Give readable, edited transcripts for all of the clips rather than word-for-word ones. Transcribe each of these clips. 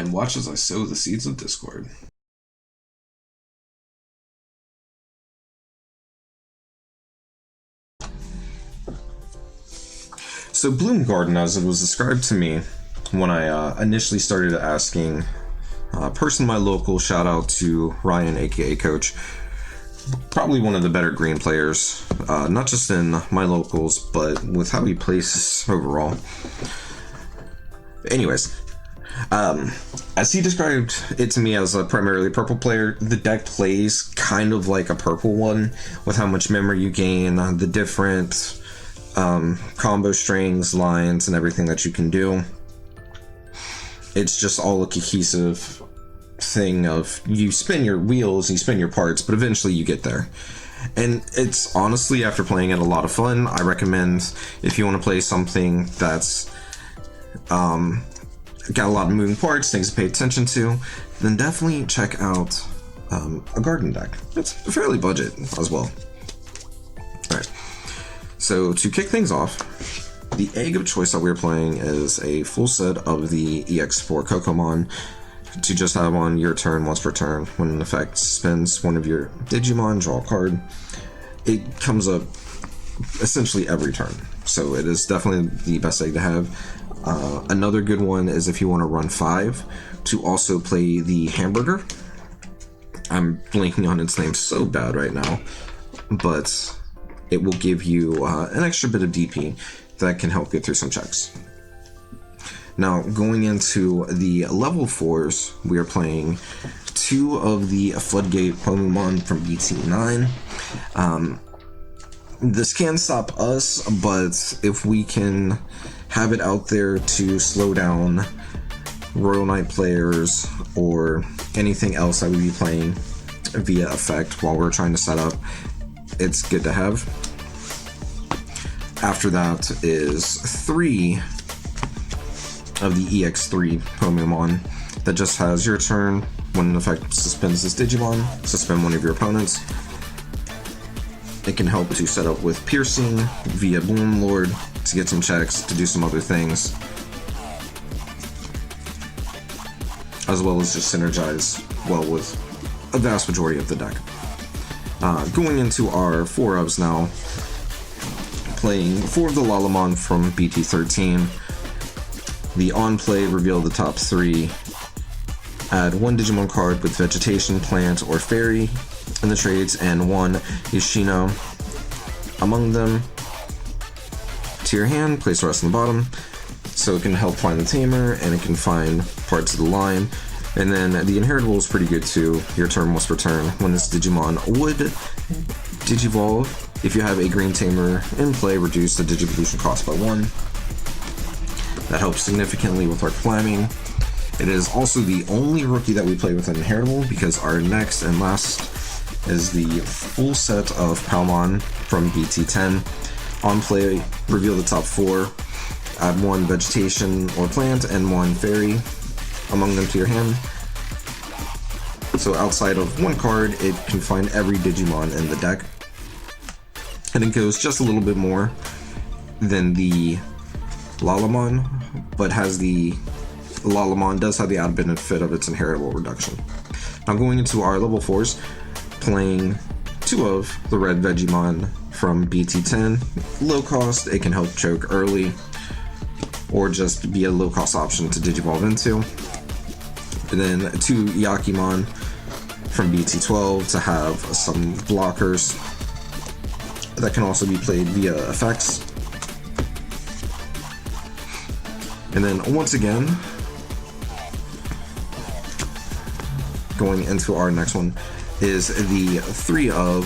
and watch as I sow the seeds of discord. So Bloom Garden, as it was described to me when I initially started asking a person in my local, shout out to Ryan, aka Coach, probably one of the better green players, not just in my locals, but with how he plays overall. Anyways, as he described it to me as a primarily purple player, the deck plays kind of like a purple one, with how much memory you gain, the different combo strings, lines, and everything that you can do. It's just all a cohesive thing of you spin your wheels, you spin your parts, but eventually you get there. And it's honestly, after playing it, a lot of fun. I recommend, if you want to play something that's got a lot of moving parts, things to pay attention to, then definitely check out a garden deck. It's fairly budget as well. Alright, so to kick things off, the egg of choice that we're playing is a full set of the EX4 Cocomon to just have on your turn once per turn. When an effect spins one of your Digimon, draw a card. It comes up essentially every turn, so it is definitely the best egg to have. Another good one is if you want to run 5 to also play the hamburger. I'm blanking on its name so bad right now, but it will give you an extra bit of DP that can help get through some checks. Now, going into the level 4s, we are playing 2 of the Floodgate Belphemon from BT9. This can stop us, but if we can have it out there to slow down Royal Knight players or anything else that we be playing via effect while we're trying to set up, it's good to have. After that is 3 of the EX3 Belphemon that just has your turn. When an effect suspends this Digimon, suspend one of your opponents. It can help to set up with Piercing via Bloomlord to get some checks, to do some other things, as well as just synergize well with a vast majority of the deck. Going into our 4-ofs now, playing 4 of the Lalamon from BT13. The on-play, reveal the top 3. Add 1 Digimon card with Vegetation, Plant, or Fairy in the trades, and 1 Yoshino among them to your hand. Place the rest on the bottom, so it can help find the Tamer, and it can find parts of the line. And then the Inheritable is pretty good too. Your turn once per turn. When this Digimon would Digivolve, if you have a green Tamer in play, reduce the Digivolution cost by 1. That helps significantly with our flamming. It is also the only rookie that we play with an Inheritable, because our next and last is the full set of Palmon from BT10. On play, reveal the top 4, add 1 Vegetation or Plant and 1 Fairy among them to your hand. So outside of 1 card, it can find every Digimon in the deck. And it goes just a little bit more than the Lalamon, but Lalamon does have the added benefit of its Inheritable reduction. Now going into our level 4s, playing 2 of the red Vegemon from BT10. Low cost, it can help choke early, or just be a low cost option to Digivolve into. And then 2 Yakimon from BT12 to have some blockers that can also be played via effects. And then once again, going into our next one, is the 3 of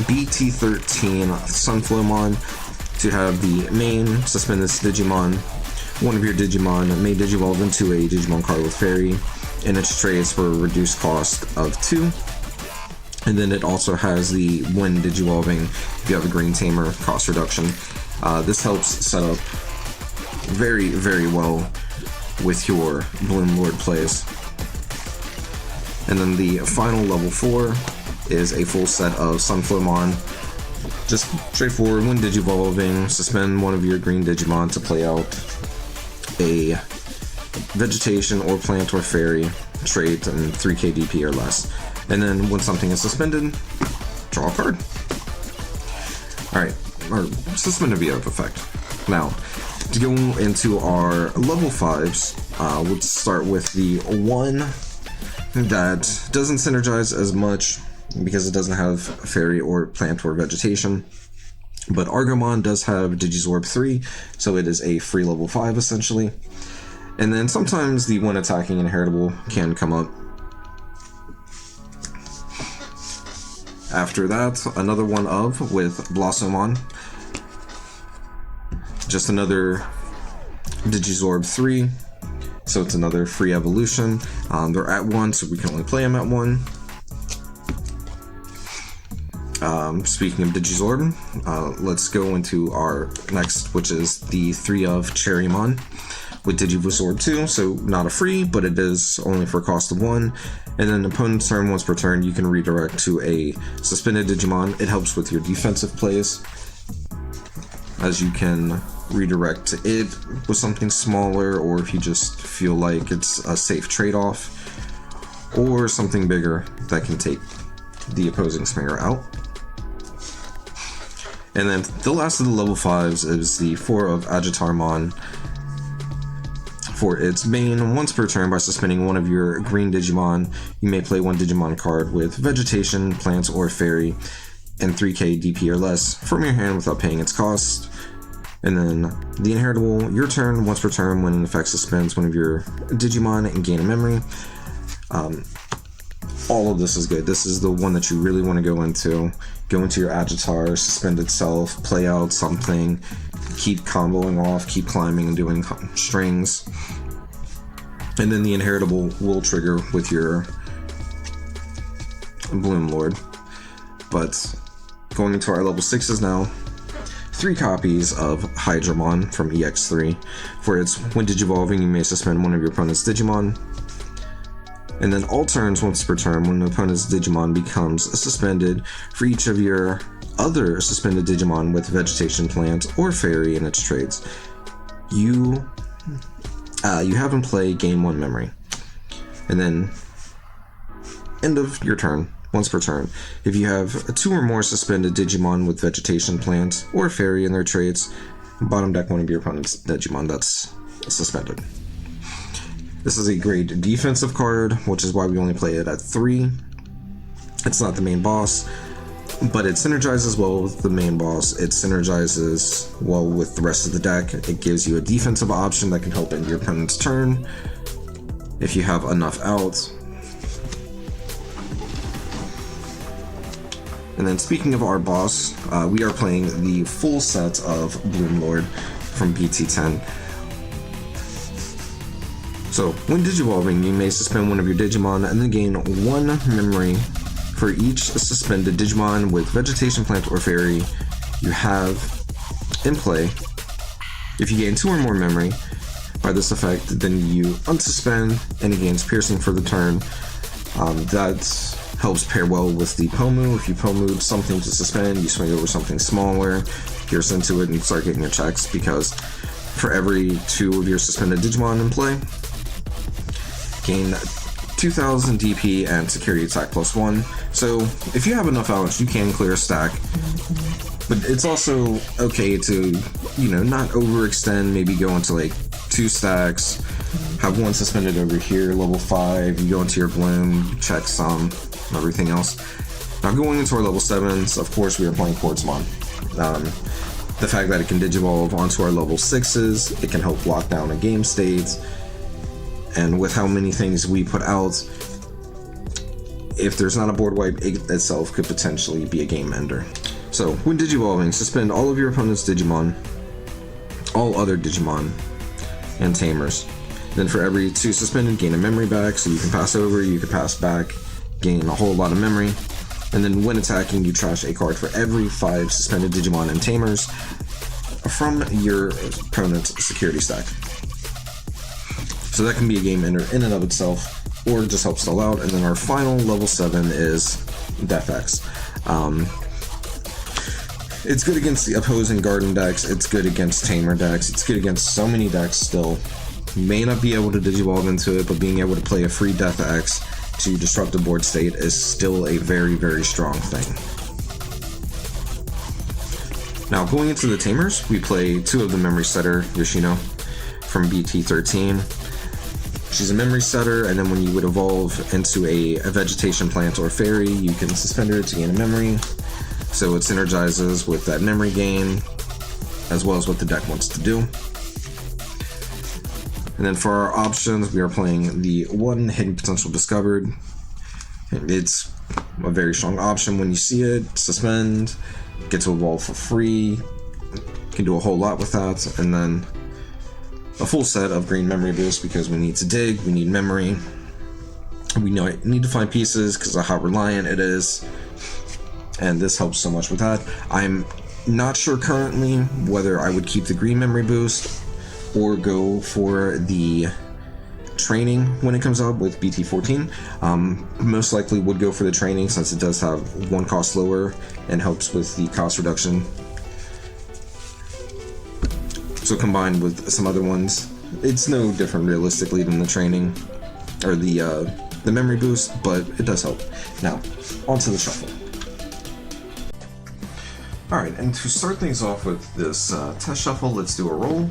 BT13 Sunflowmon to have the main suspend this Digimon. One of your Digimon may Digivolve into a Digimon card with Fairy, and its trades for a reduced cost of 2. And then it also has the when Digivolving, if you have a green Tamer, cost reduction. This helps set up very, very well with your Bloomlord plays. And then the final level 4 is a full set of Sunflowmon. Just straightforward, when Digivolving, suspend one of your green Digimon to play out a vegetation or plant or fairy trait and 3k DP or less. And then when something is suspended, draw a card. Alright, our suspended via effect. Now, to go into our level 5s, let's start with the one that doesn't synergize as much because it doesn't have fairy or plant or vegetation. But Argomon does have Digizorb 3, so it is a free level 5 essentially. And then sometimes the one attacking inheritable can come up. After that, another one of with Blossomon. Just another Digizorb 3, so it's another free evolution. They're at 1, so we can only play them at 1. Speaking of Digizorb, let's go into our next, which is the 3 of Cherrymon with Digizorb 2, so not a free, but it is only for a cost of 1. And then opponent's turn, once per turn, you can redirect to a suspended Digimon. It helps with your defensive plays, as you can redirect it with something smaller, or if you just feel like it's a safe trade-off, or something bigger that can take the opposing Sminger out. And then the last of the level 5s is the 4 of Agitarmon. For its main, once per turn, by suspending one of your green Digimon, you may play one Digimon card with vegetation, plants, or fairy, and 3k DP or less from your hand without paying its cost. And then the inheritable, your turn, once per turn, when an effect suspends one of your Digimon and gain a memory. All of this is good. This is the one that you really want to go into. Go into your Agitar, suspend itself, play out something, keep comboing off, keep climbing and doing strings. And then the inheritable will trigger with your Bloomlord. But going into our level 6s now, 3 copies of Hydrussy from EX3. For its when Digivolving, you may suspend one of your opponent's Digimon. And then all turns, once per turn, when an opponent's Digimon becomes suspended, for each of your other suspended Digimon with vegetation, plant, or fairy in its traits, you have in play gain 1 memory. And then end of your turn, once per turn, if you have 2 or more suspended Digimon with vegetation, plant, or fairy in their traits, bottom deck one of your opponent's Digimon that's suspended. This is a great defensive card, which is why we only play it at 3. It's not the main boss, but it synergizes well with the main boss. It synergizes well with the rest of the deck. It gives you a defensive option that can help end your opponent's turn if you have enough out. And then speaking of our boss, we are playing the full set of Bloomlord from BT10. So, when Digivolving, you may suspend one of your Digimon and then gain 1 memory for each suspended Digimon with vegetation, plant, or fairy you have in play. If you gain 2 or more memory by this effect, then you unsuspend and it gains piercing for the turn. That helps pair well with the Pomu. If you Pomu something to suspend, you swing over something smaller, pierce into it, and start getting your checks, because for every 2 of your suspended Digimon in play, gain 2000 DP and security attack +1. So if you have enough outs, you can clear a stack. But it's also okay to, not overextend, maybe go into like 2 stacks, have 1 suspended over here, level 5, you go into your Bloom, check some, everything else. Now going into our level 7s, of course we are playing Quartzmon. The fact that it can Digivolve onto our level 6s, it can help lock down a game state. And with how many things we put out, if there's not a board wipe, it itself could potentially be a game ender. So, when Digivolving, suspend all of your opponent's Digimon, all other Digimon, and Tamers. Then for every 2 suspended, gain a memory back, so you can pass over, you can pass back, gain a whole lot of memory. And then when attacking, you trash a card for every 5 suspended Digimon and Tamers from your opponent's security stack. So that can be a game ender in and of itself, or just help stall out. And then our final level 7 is Defx. It's good against the opposing garden decks, it's good against tamer decks, it's good against so many decks still. You may not be able to digivolve into it, but being able to play a free Death X to disrupt the board state is still a very, very strong thing. Now, going into the Tamers, we play 2 of the Memory Setter, Yoshino, from BT13. She's a Memory Setter, and then when you would evolve into a Vegetation Plant or Fairy, you can suspend her to gain a memory. So it synergizes with that memory gain, as well as what the deck wants to do. And then for our options, we are playing the 1 Hidden Potential Discovered. It's a very strong option when you see it. Suspend, get to evolve for free, can do a whole lot with that. And then a full set of green memory boost because we need to dig, we need memory. We need to find pieces because of how reliant it is. And this helps so much with that. I'm not sure currently whether I would keep the green memory boost or go for the training when it comes out with BT14. Most likely would go for the training since it does have 1 cost lower and helps with the cost reduction. So combined with some other ones, it's no different realistically than the training or the memory boost, but it does help. Now, onto the shuffle. Alright, and to start things off with this test shuffle, let's do a roll.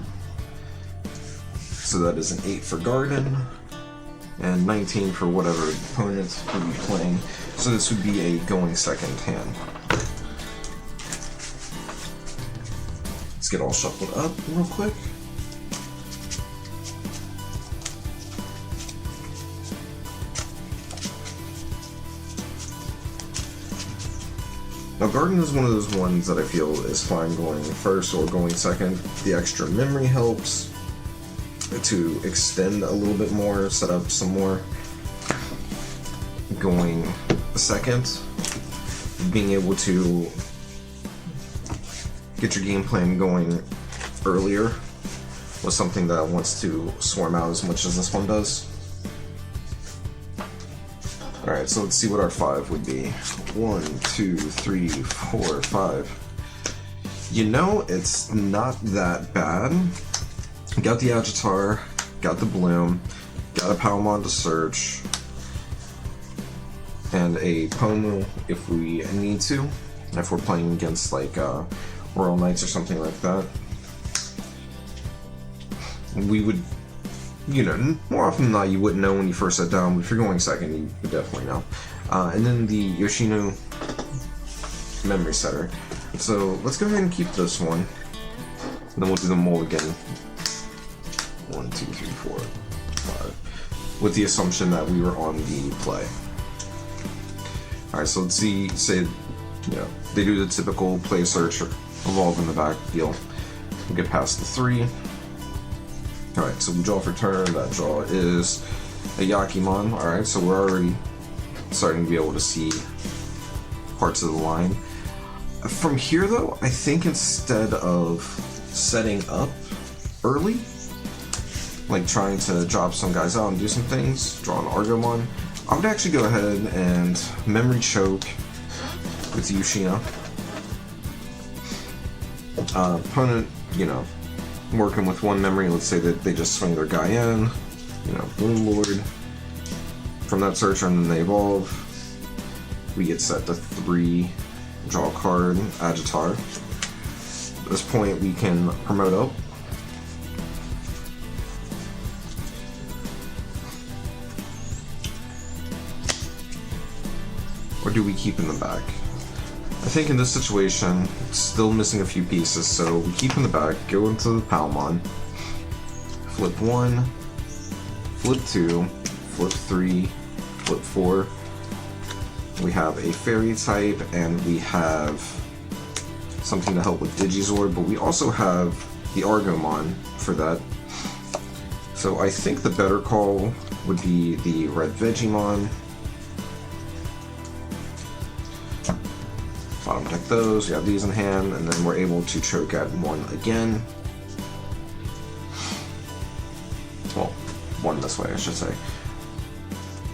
So that is an 8 for Garden, and 19 for whatever opponent would be playing. So this would be a going second hand. Let's get all shuffled up real quick. Now, Garden is one of those ones that I feel is fine going first or going second. The extra memory helps to extend a little bit more, set up some more. Going second, being able to get your game plan going earlier was something that wants to swarm out as much as this one does. Alright, so let's see what our 5 would be. 1, 2, 3, 4, 5. You know, it's not that bad. Got the Agitar, got the Bloom, got a Palmon to search, and a Pomu if we need to, if we're playing against like Royal Knights or something like that. We would, you know, more often than not you wouldn't know when you first sat down, but if you're going second you would definitely know. And then the Yoshino Memory Setter. So let's go ahead and keep this one, and then we'll do the mulligan. 1, 2, 3, 4, 5. With the assumption that we were on the play. Alright, so let's see, say, you know, they do the typical play search or evolve in the back deal. We'll get past the 3. Alright, so we draw for turn. That draw is a Yakimon. Alright, so we're already starting to be able to see parts of the line. From here, though, I think instead of setting up early, like trying to drop some guys out and do some things, draw an Argomon, I would actually go ahead and Memory Choke with Yoshino. Opponent, you know, working with 1 memory, let's say that they just swing their guy in, you know, Bloomlord from that searcher, and then they evolve. We get set to 3, draw a card, Agitar. At this point, we can promote up. Or do we keep in the back? I think in this situation, it's still missing a few pieces, so we keep in the back, go into the Palmon, flip 1, flip 2, flip 3, flip 4. We have a Fairy type, and we have something to help with Digizord, but we also have the Argomon for that. So I think the better call would be the Red Vegemon. Bottom deck those, we have these in hand, and then we're able to choke at 1 again. Well, 1 this way, I should say.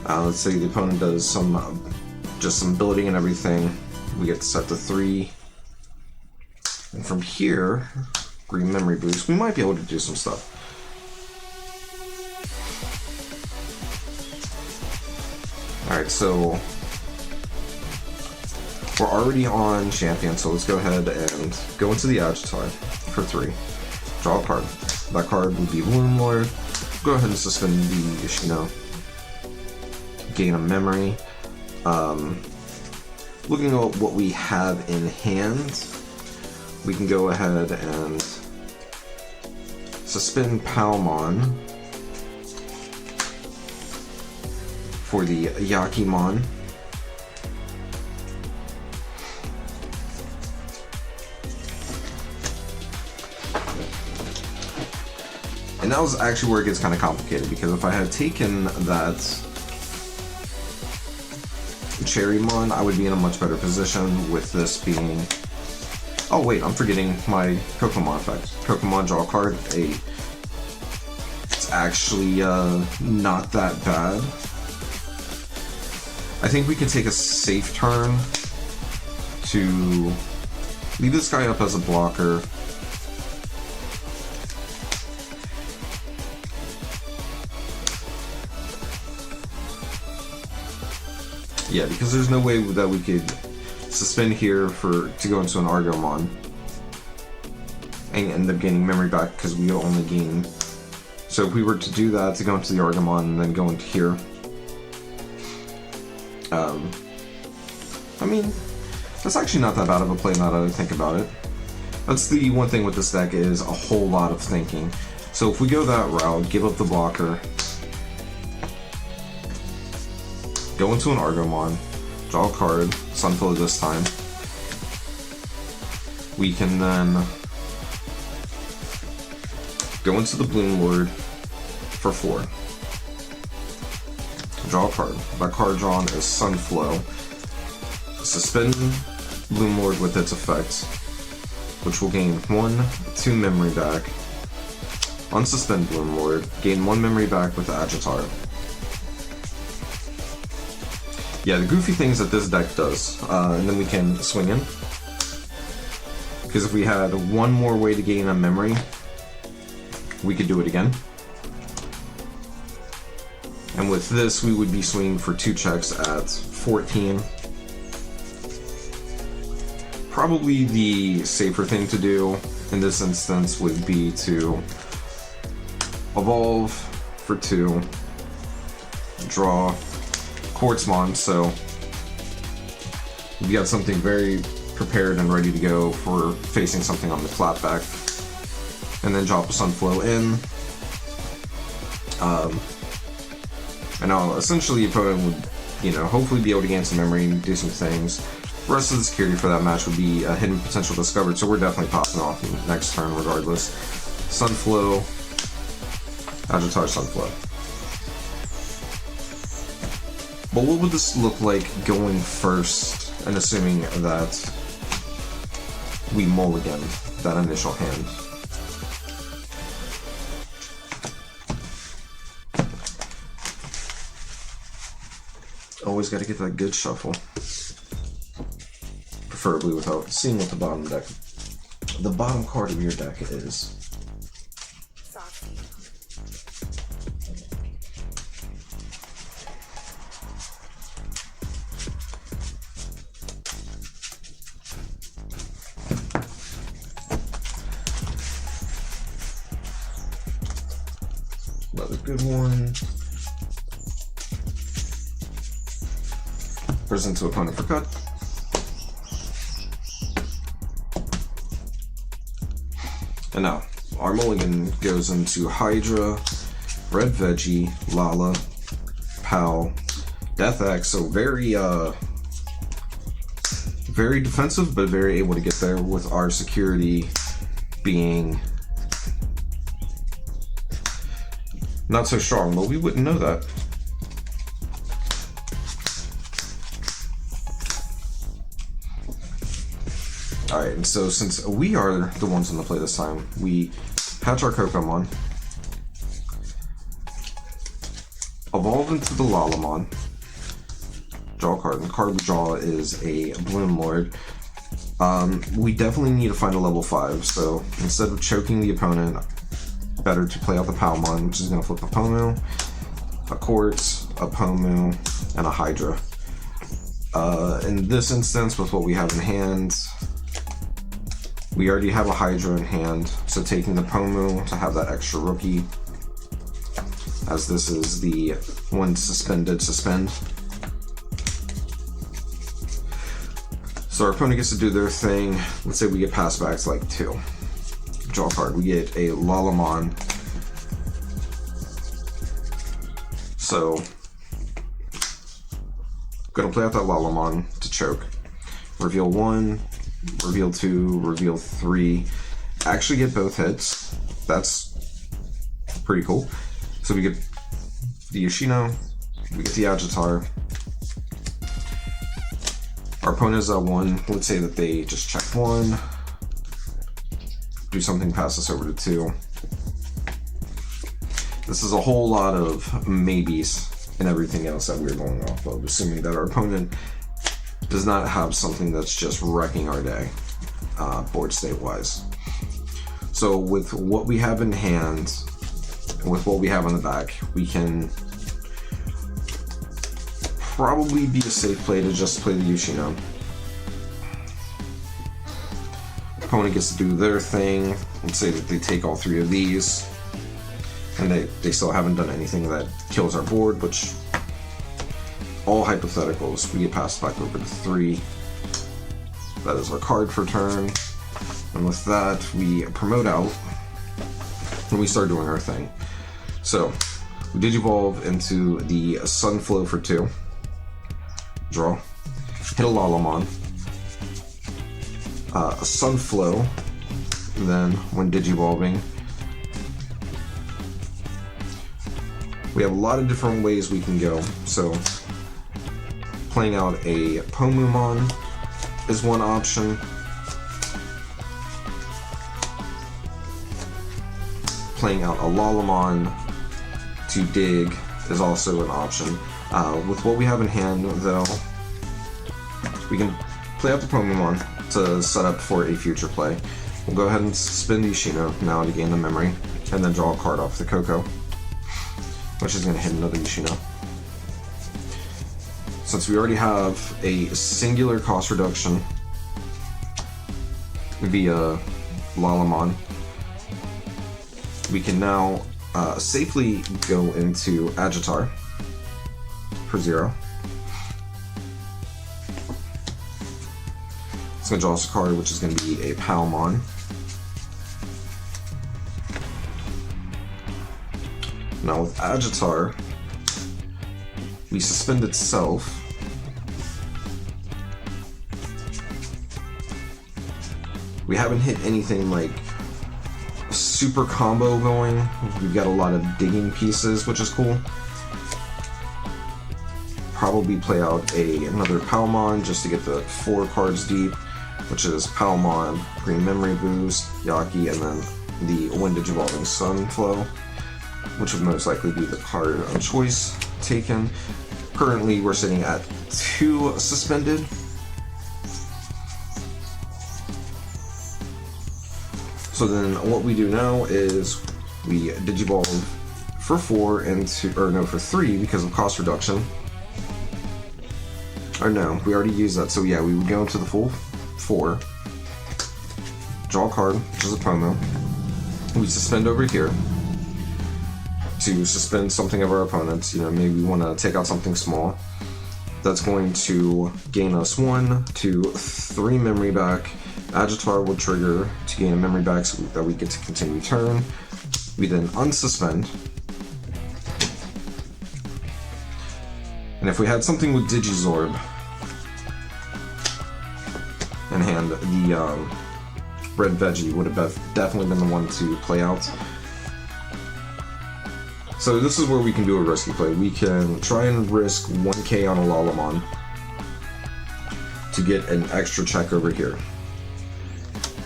Let's say the opponent does some, just some building and everything. We get set to 3. And from here, green memory boost, we might be able to do some stuff. Alright, so we're already on champion, so let's go ahead and go into the Agitator for 3. Draw a card. That card would be Bloomlord. Go ahead and suspend the Ishino. Gain a memory. Looking at what we have in hand, we can go ahead and suspend Palmon for the Yakimon. And that was actually where it gets kind of complicated, because if I had taken that Cherrymon, I would be in a much better position with this being... Oh wait, I'm forgetting my Pokemon effect. Pokemon draw card, 8. It's actually not that bad. I think we can take a safe turn to leave this guy up as a blocker. Yeah, because there's no way that we could suspend here to go into an Argomon and end up gaining memory back, because we only gain. So if we were to do that, to go into the Argomon and then go into here, I mean, that's actually not that bad of a play now that I think about it. That's the one thing with this deck, is a whole lot of thinking. So if we go that route, give up the blocker, go into an Argomon, draw a card, Sunflow this time. We can then go into the Bloomlord for 4. Draw a card. That card drawn is Sunflow. Suspend Bloomlord with its effects, which will gain 1/2 memory back. Unsuspend Bloomlord, gain 1 memory back with the Agitator. Yeah, the goofy things that this deck does, and then we can swing in. Because if we had one more way to gain a memory, we could do it again. And with this, we would be swinging for 2 checks at 14. Probably the safer thing to do in this instance would be to evolve for 2, draw Quartzmon, so we got something very prepared and ready to go for facing something on the clapback. And then drop a Sunflow in. And now essentially the opponent would, hopefully be able to gain some memory and do some things. The rest of the security for that match would be a hidden potential discovered, so we're definitely popping off next turn regardless. Sunflow, Agitator, Sunflow. But what would this look like going first, and assuming that we mulligan that initial hand? Always gotta get that good shuffle. Preferably without seeing what the bottom card of your deck is. Another good one. Present to opponent for cut. And now, our mulligan goes into Hydra, Red Veggie, Lala, Pal, Death Axe, so very defensive, but very able to get there with our security being not so strong, but we wouldn't know that. Alright, and so since we are the ones on the play this time, we hatch our Pokemon, evolve into the Lalamon, draw a card, and the card we draw is a Bloomlord. We definitely need to find a level 5, so instead of choking the opponent, better to play out the Palmon, which is going to flip a Pono, a Quartz, a Pomu, and a Hydra. In this instance, with what we have in hand, we already have a Hydra in hand, so taking the Pomu to have that extra rookie, as this is the one suspend. So our opponent gets to do their thing. Let's say we get pass backs like 2. Draw a card. We get a Bloomlords. So, gonna play out that Bloomlords to choke. Reveal 1, reveal 2, reveal 3. Actually get both hits. That's pretty cool. So we get the Yoshino, we get the Agitar. Our opponent is at 1. Let's say that they just check 1, do something, pass us over to 2. This is a whole lot of maybes and everything else that we're going off of, assuming that our opponent does not have something that's just wrecking our day, board state wise. So with what we have in hand, and with what we have on the back, we can probably be a safe play to just play the Yoshino. Opponent gets to do their thing. Let's say that they take all 3 of these, and they still haven't done anything that kills our board, which, all hypotheticals, we get passed back over to 3. That is our card for turn. And with that, we promote out, and we start doing our thing. So, we Digivolve into the Sunflow for 2. Draw. Hit a Bloomlords. A Sunflow. Then, when Digivolving, we have a lot of different ways we can go. So, playing out a Pomumon is one option. Playing out a Bloomlords to dig is also an option. With what we have in hand, though, we can play out the Pomumon to set up for a future play. We'll go ahead and spin the Yoshino now to gain the memory, and then draw a card off the Coco, which is going to hit another Yoshino. Since we already have a singular cost reduction via Bloomlords, we can now safely go into Agitar for 0. It's going to draw us a card, which is going to be a Belphemon. Now with Agitar, we suspend itself. We haven't hit anything like super combo going. We've got a lot of digging pieces, which is cool. Probably play out another Belphemon just to get the 4 cards deep, which is Belphemon, Green Memory Boost, Yaki, and then the Wind Digivolving Sunflow, which would most likely be the card of choice taken. Currently, we're sitting at 2 suspended. So then what we do now is we Digivolve for 4 into, or no, for 3 because of cost reduction. Or no, we already used that, so yeah, we would go into the full 4. Draw a card, which is a Pomu. We suspend over here to suspend something of our opponent's. You know, maybe we want to take out something small. That's going to gain us 1, 2, 3 memory back. Agitar will trigger to gain a memory back so that we get to continue turn. We then unsuspend. And if we had something with Digizorb in hand, the Red Veggie would have definitely been the one to play out. So this is where we can do a risky play. We can try and risk 1k on a Bloomlords to get an extra check over here.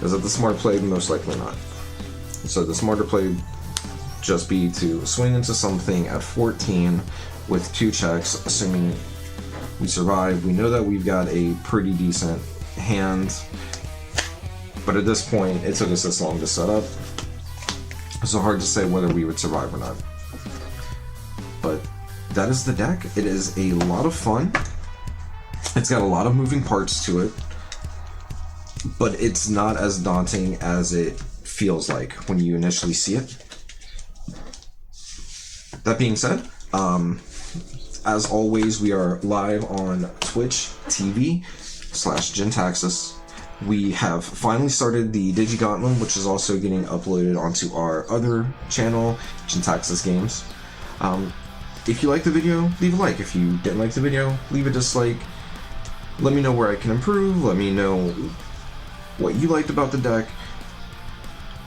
Is that the smart play? Most likely not. So the smarter play would just be to swing into something at 14 with 2 checks, assuming we survive. We know that we've got a pretty decent hand, but at this point, it took us this long to set up. It's so hard to say whether we would survive or not. But that is the deck. It is a lot of fun. It's got a lot of moving parts to it, but it's not as daunting as it feels like when you initially see it. That being said, as always, we are live on Twitch TV/Gentaxis. We have finally started the Digigauntlet, which is also getting uploaded onto our other channel, Gentaxis Games. If you liked the video, leave a like. If you didn't like the video, leave a dislike. Let me know where I can improve. Let me know what you liked about the deck,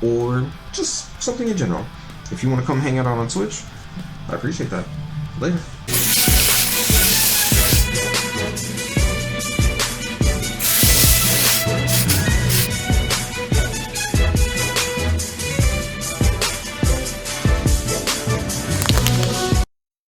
or just something in general. If you want to come hang out on Twitch, I appreciate that. Later.